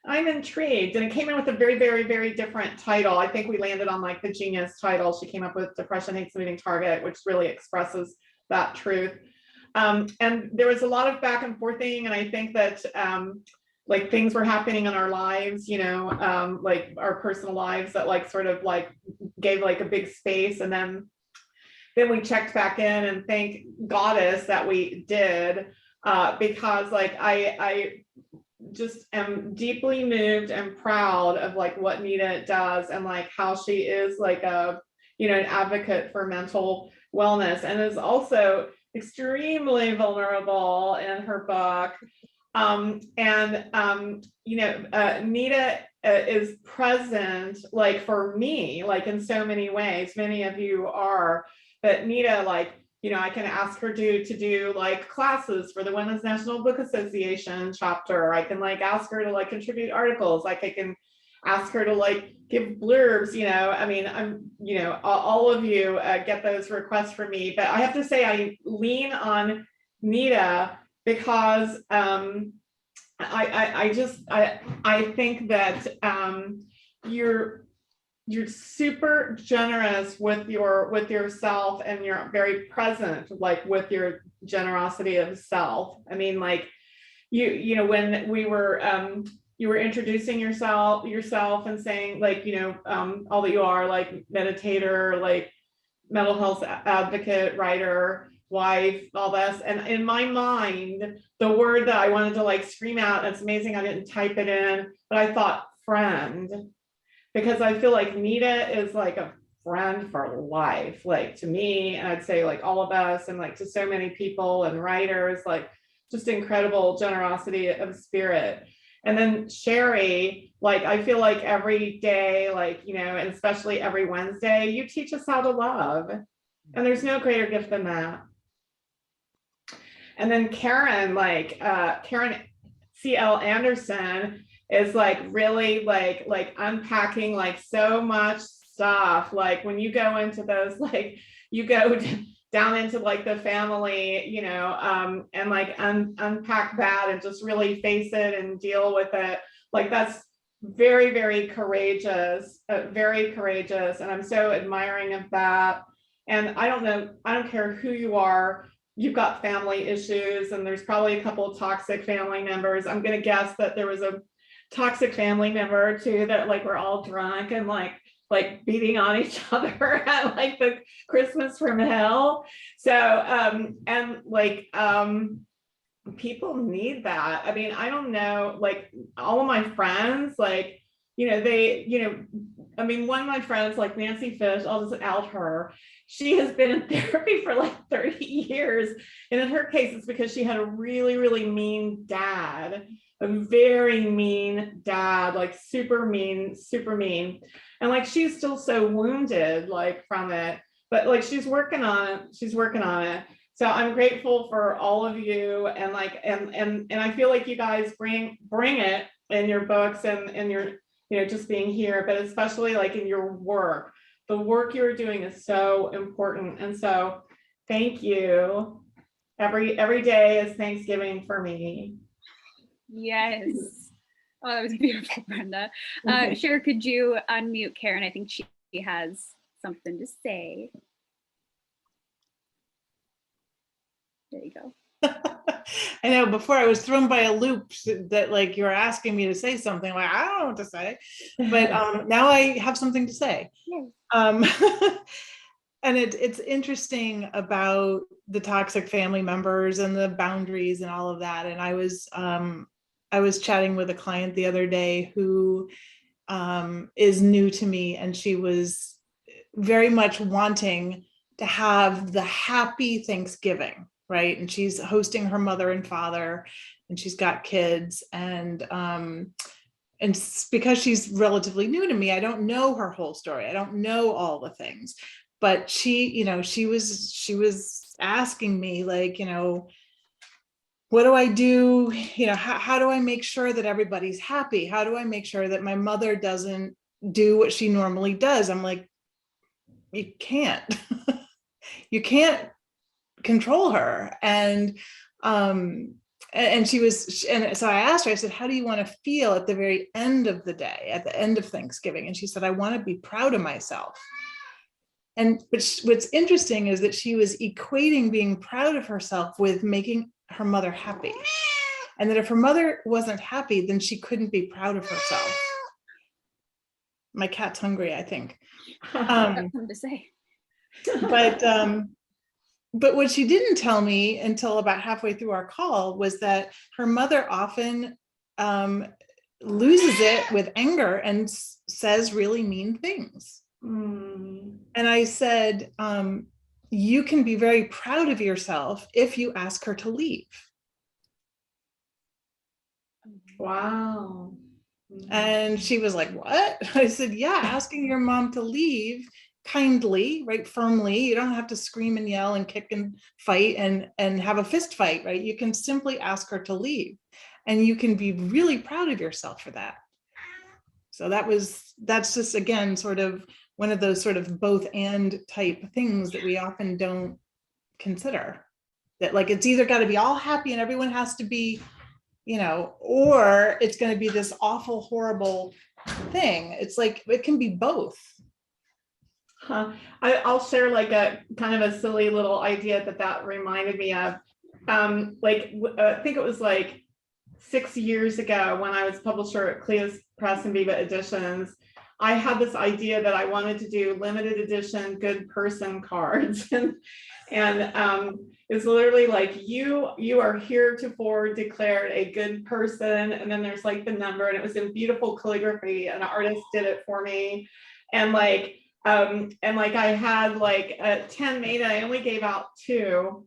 I'm intrigued. And it came in with a very, very, very different title. I think we landed on like the genius title. She came up with Depression Hates Moving Target, which really expresses that truth. And there was a lot of back and forthing. And I think that like things were happening in our lives, you know, like our personal lives that like sort of like gave like a big space. And then we checked back in, and thank Goddess that we did, because like I just am deeply moved and proud of like what Nita does, and like how she is like a, you know, an advocate for mental wellness, and is also extremely vulnerable in her book. You know, Nita is present like for me, like in so many ways. Many of you are, but Nita, like, you know, I can ask her to do like classes for the Women's National Book Association chapter. I can like ask her to like contribute articles. Like I can ask her to like give blurbs, you know. I mean, I'm, you know, all of you get those requests from me, but I have to say I lean on Nita because I think that you're super generous with yourself, and you're very present like with your generosity of self. I mean, like you know, when we were you were introducing yourself and saying like, you know, all that you are, like meditator, like mental health advocate, writer, wife, all this. And in my mind, the word that I wanted to like scream out, it's amazing I didn't type it in, but I thought friend, because I feel like Nita is like a friend for life, like to me, and I'd say like all of us, and like to so many people and writers, like just incredible generosity of spirit. And then Sherry, like I feel like every day, like, you know, and especially every Wednesday, you teach us how to love. And there's no greater gift than that. And then Karen, like Karen C.L. Anderson is like really like unpacking like so much stuff. Like when you go into those, like you go down into like the family, you know, and like unpack that and just really face it and deal with it. Like that's very, very courageous, very courageous. And I'm so admiring of that. And I don't know, I don't care who you are, you've got family issues, and there's probably a couple of toxic family members. I'm going to guess that there was a toxic family member too, that like we're all drunk and like beating on each other at like the Christmas from hell. So and like people need that. I mean, I don't know, like all of my friends, like, you know, they, you know, I mean, one of my friends, like Nancy Fish, I'll just out her. She has been in therapy for like 30 years. And in her case, it's because she had a really, really mean dad, a very mean dad, like super mean, super mean. And like, she's still so wounded, like from it, but like, she's working on it. She's working on it. So I'm grateful for all of you. And like, and I feel like you guys bring it in your books and your, you know, just being here, but especially like in your work. The work you're doing is so important. And so thank you. Every day is Thanksgiving for me. Yes. Oh, that was beautiful, Brenda. Sure, could you unmute Karen? I think she has something to say. There you go. I know, before I was thrown by a loop that like you were asking me to say something, like I don't know what to say, but now I have something to say. Yes. And it's interesting about the toxic family members and the boundaries and all of that. And I was chatting with a client the other day who is new to me, and she was very much wanting to have the happy Thanksgiving, right? And she's hosting her mother and father, and she's got kids, and because she's relatively new to me, I don't know her whole story. I don't know all the things, but she, you know, she was asking me like, you know, what do I do? You know, how do I make sure that everybody's happy? How do I make sure that my mother doesn't do what she normally does? I'm like, you can't, you can't control her. And so I asked her, I said, how do you want to feel at the very end of the day, at the end of Thanksgiving? And she said, I want to be proud of myself. And what's interesting is that she was equating being proud of herself with making her mother happy. And that if her mother wasn't happy, then she couldn't be proud of herself. My cat's hungry, I think. Something to say. But what she didn't tell me until about halfway through our call was that her mother often loses it with anger and says really mean things. And I said, you can be very proud of yourself if you ask her to leave. Wow. And she was like, what? I said, yeah, asking your mom to leave kindly, right, firmly. You don't have to scream and yell and kick and fight and have a fist fight, right? You can simply ask her to leave, and you can be really proud of yourself for that. So that's just, again, sort of one of those sort of both and type things that we often don't consider. That like, it's either got to be all happy and everyone has to be, or it's going to be this awful, horrible thing. It's like, it can be both. I'll share like a kind of a silly little idea that reminded me of. I think it was like 6 years ago when I was publisher at Cleo's Press and Viva Editions. I had this idea that I wanted to do limited edition good person cards, and it's literally like you are heretofore declared a good person, and then there's like the number, and it was in beautiful calligraphy. An artist did it for me, and I had like 10 made, and I only gave out 2.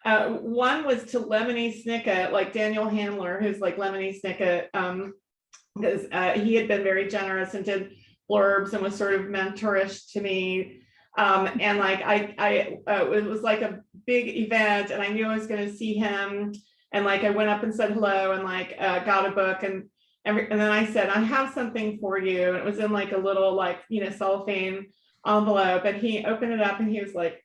One was to Lemony Snicket, like Daniel Handler, who's like Lemony Snicket, because he had been very generous and did blurbs and was sort of mentorish to me. And like it was like a big event, and I knew I was going to see him. And like I went up and said hello, and like got a book, and then I said, I have something for you. And it was in like a little like cellophane envelope, and he opened it up and he was like,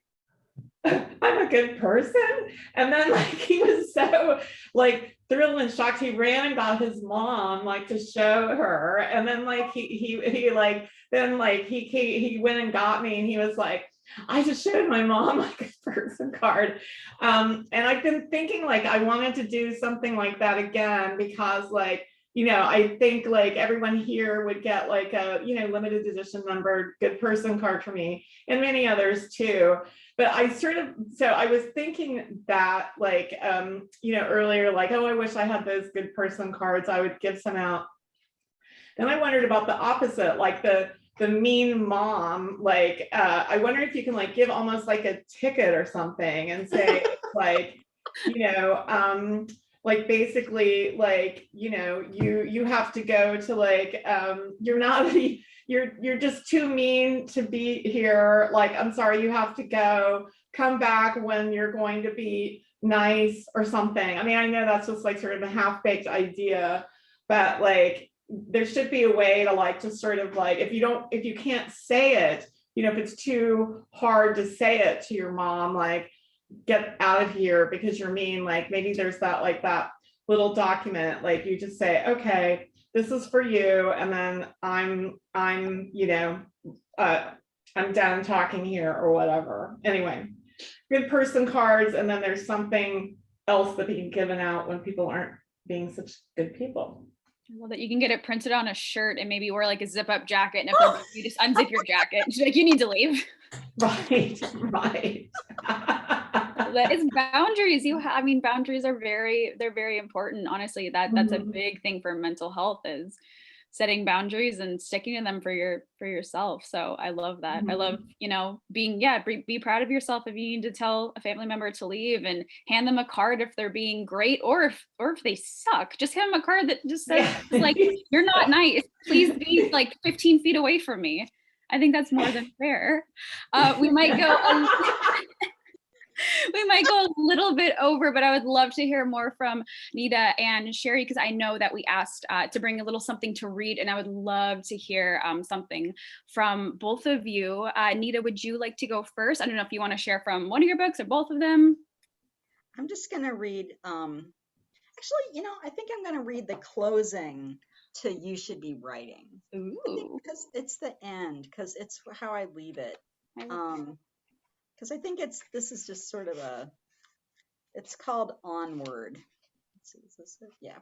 I'm a good person. And then like he was so like thrilled and shocked, he ran and got his mom like to show her. And then like he went and got me, and he was like, I just showed my mom like a person card. And I've been thinking like I wanted to do something like that again, because like I think like everyone here would get like a limited edition numbered good person card for me, and many others too. But I was thinking that like earlier, like, oh, I wish I had those good person cards, I would give some out. Then I wondered about the opposite, like the mean mom, like I wonder if you can like give almost like a ticket or something and say like like basically like you have to go to like you're just too mean to be here, like I'm sorry, you have to go, come back when you're going to be nice or something. I mean, I know that's just like sort of a half-baked idea, but like there should be a way to like just sort of like if you can't say it, if it's too hard to say it to your mom, like get out of here because you're mean, like maybe there's that little document, like you just say, okay, this is for you, and then I'm done talking here or whatever. Anyway, good person cards, and then there's something else that being given out when people aren't being such good people. Well, that you can get it printed on a shirt and maybe wear like a zip up jacket, and if you just unzip your jacket, she's like, you need to leave. Right. That is boundaries. Boundaries are they're very important. Honestly, that's a big thing for mental health, is setting boundaries and sticking to them for yourself. So I love that. I love, be proud of yourself if you need to tell a family member to leave, and hand them a card if they're being great, or if they suck, just hand them a card that just says like, you're not nice, please be like 15 feet away from me. I think that's more than fair. We might go We might go a little bit over, but I would love to hear more from Nita and Sherry, because I know that we asked to bring a little something to read, and I would love to hear something from both of you. Nita, would you like to go first? I don't know if you want to share from one of your books or both of them. I'm just going to read, actually, I think I'm going to read the closing to You Should Be Writing. Ooh. I think because it's the end, because it's how I leave it. Because I think this is just sort of it's called Onward. Let's see, is this it? Yeah.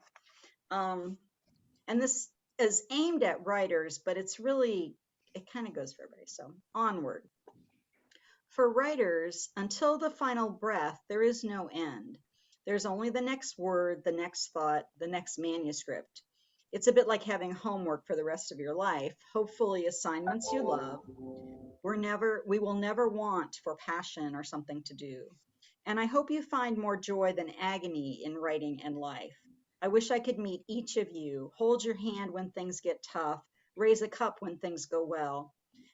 And this is aimed at writers, but it kind of goes for everybody. So, Onward. For writers, until the final breath, there is no end. There's only the next word, the next thought, the next manuscript. It's a bit like having homework for the rest of your life, hopefully assignments you love. We will never want for passion or something to do. And I hope you find more joy than agony in writing and life. I wish I could meet each of you, hold your hand when things get tough, raise a cup when things go well.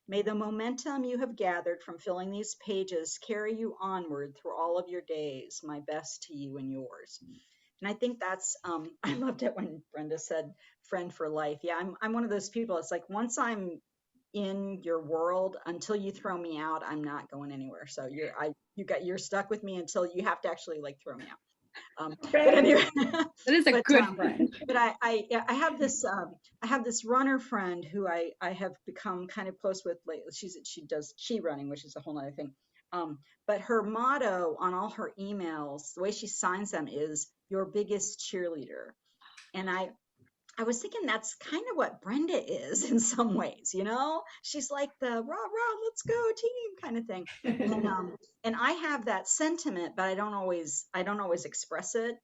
May the momentum you have gathered from filling these pages carry you onward through all of your days. My best to you and yours. And I think that's, I loved it when Brenda said friend for life. Yeah, I'm one of those people. It's like, once I'm in your world, until you throw me out, I'm not going anywhere. So you're stuck with me until you have to actually like throw me out. But anyway, that is a good friend. But I have this runner friend who I have become kind of close with lately. She does chi running, which is a whole other thing. But her motto on all her emails, the way she signs them, is your biggest cheerleader. And I was thinking that's kind of what Brenda is in some ways, she's like the rah, rah, let's go team kind of thing. And I have that sentiment, but I don't always express it,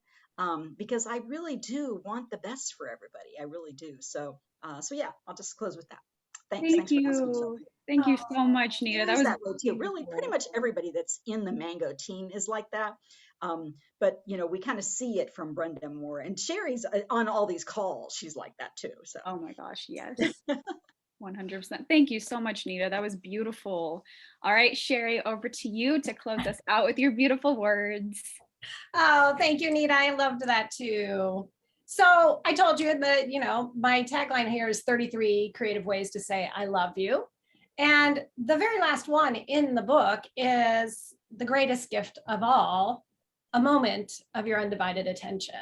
because I really do want the best for everybody. I really do. So yeah, I'll just close with that. Thanks. Thank you. Thank you so much, Nita. That was that way too. Really, pretty much everybody that's in the Mango team is like that. But we kind of see it from Brenda more, and Sherry's on all these calls. She's like that too. So. Oh my gosh, yes. 100%. Thank you so much, Nita. That was beautiful. All right, Sherry, over to you to close us out with your beautiful words. Oh, thank you, Nita. I loved that too. So I told you that, my tagline here is 33 creative ways to say I love you. And the very last one in the book is the greatest gift of all, a moment of your undivided attention.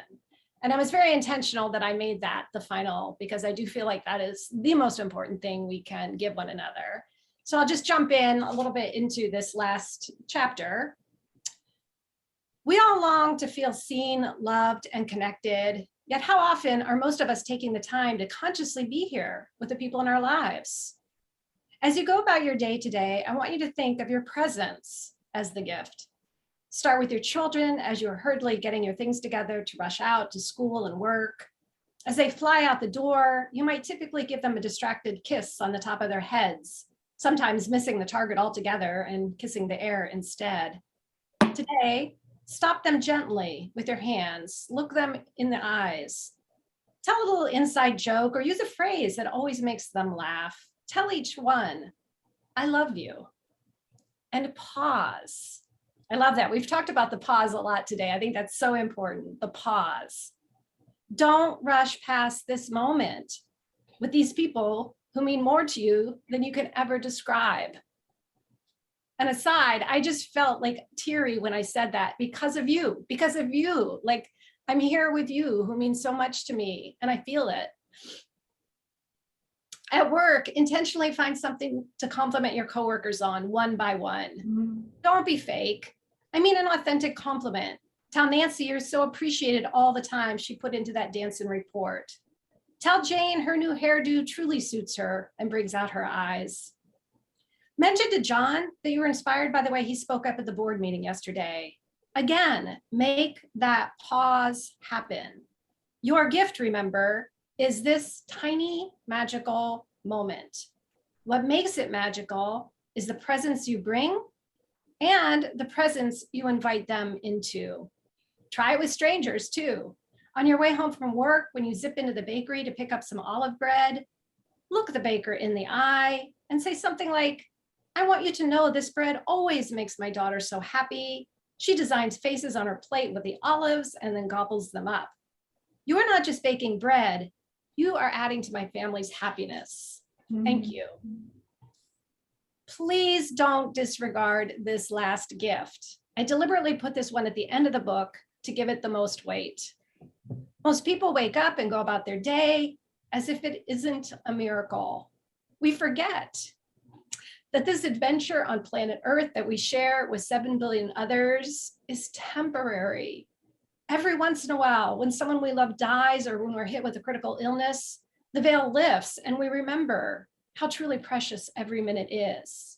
And I was very intentional that I made that the final, because I do feel like that is the most important thing we can give one another. So I'll just jump in a little bit into this last chapter. We all long to feel seen, loved, and connected. Yet how often are most of us taking the time to consciously be here with the people in our lives? As you go about your day today, I want you to think of your presence as the gift. Start with your children as you're hurriedly getting your things together to rush out to school and work. As they fly out the door, you might typically give them a distracted kiss on the top of their heads, sometimes missing the target altogether and kissing the air instead. Today, stop them gently with your hands, look them in the eyes. Tell a little inside joke or use a phrase that always makes them laugh. Tell each one, I love you. And pause. I love that. We've talked about the pause a lot today. I think that's so important, the pause. Don't rush past this moment with these people who mean more to you than you can ever describe. And aside, I just felt like teary when I said that because of you. Like, I'm here with you who means so much to me, and I feel it. At work, intentionally find something to compliment your coworkers on one by one. Mm-hmm. Don't be fake. I mean an authentic compliment. Tell Nancy you're so appreciated all the time she put into that dancing report. Tell Jane her new hairdo truly suits her and brings out her eyes. Mention to John that you were inspired by the way he spoke up at the board meeting yesterday. Again, make that pause happen. Your gift, remember, is this tiny magical moment. What makes it magical is the presence you bring and the presence you invite them into. Try it with strangers too. On your way home from work, when you zip into the bakery to pick up some olive bread, look the baker in the eye and say something like, I want you to know this bread always makes my daughter so happy. She designs faces on her plate with the olives and then gobbles them up. You are not just baking bread, you are adding to my family's happiness. Thank you. Please don't disregard this last gift. I deliberately put this one at the end of the book to give it the most weight. Most people wake up and go about their day as if it isn't a miracle. We forget that this adventure on planet Earth that we share with 7 billion others is temporary. Every once in a while, when someone we love dies or when we're hit with a critical illness, the veil lifts and we remember how truly precious every minute is.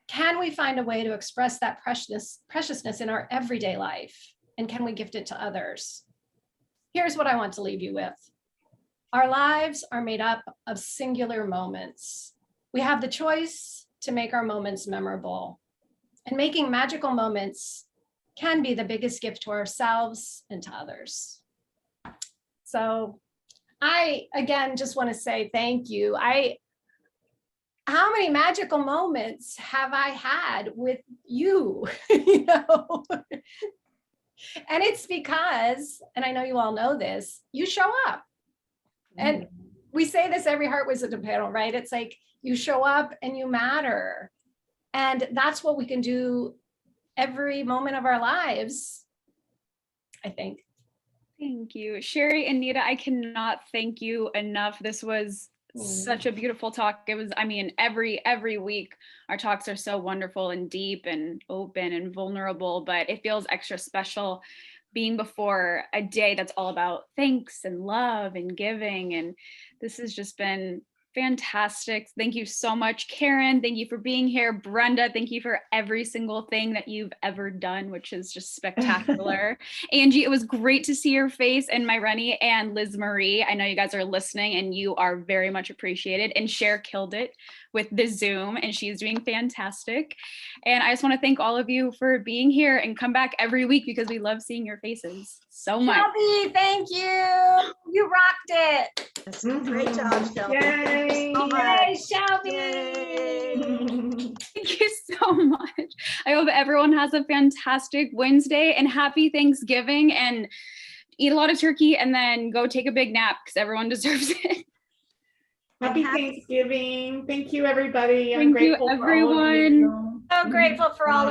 Can we find a way to express that preciousness in our everyday life? And can we gift it to others? Here's what I want to leave you with. Our lives are made up of singular moments. We have the choice to make our moments memorable. And making magical moments can be the biggest gift to ourselves and to others. So I, again, just want to say thank you. How many magical moments have I had with you? You know? And it's because, and I know you all know this, you show up. And we say this every Heart Wisdom panel, right? It's like you show up and you matter. And that's what we can do every moment of our lives, I think. Thank you. Sherry and Nita, I cannot thank you enough. This was such a beautiful talk. It was, I mean, every week our talks are so wonderful and deep and open and vulnerable, but it feels extra special being before a day that's all about thanks and love and giving. And this has just been fantastic. Thank you so much, Karen. Thank you for being here. Brenda, thank you for every single thing that you've ever done, which is just spectacular. Angie, it was great to see your face, and my Rennie and Liz Marie. I know you guys are listening and you are very much appreciated. And Cher killed it with the Zoom and she's doing fantastic. And I just want to thank all of you for being here and come back every week because we love seeing your faces so much. Shelby, thank you. You rocked it. That's a great job, Shelby. Yay. So Yay, much. Shelby. Yay. Thank you so much. I hope everyone has a fantastic Wednesday and happy Thanksgiving, and eat a lot of turkey and then go take a big nap because everyone deserves it. Happy Thanksgiving. Thank you, everybody. I'm Thank you, grateful for all of everyone. you. So grateful for all of